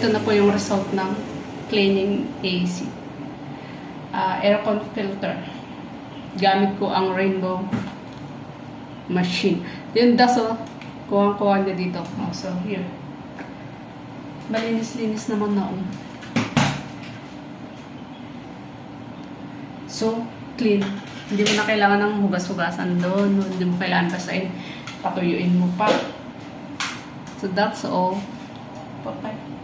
ito na po yung result ng cleaning AC. Aircon filter. Gamit ko ang Rainbow machine. Yung daso, kuha niya dito. So, here. Malinis-linis naman na. So, clean. Hindi mo na kailangan ng hugas-hugasan doon. Hindi mo kailangan basahin. Patuyuin mo pa. So, that's all. Bye-bye.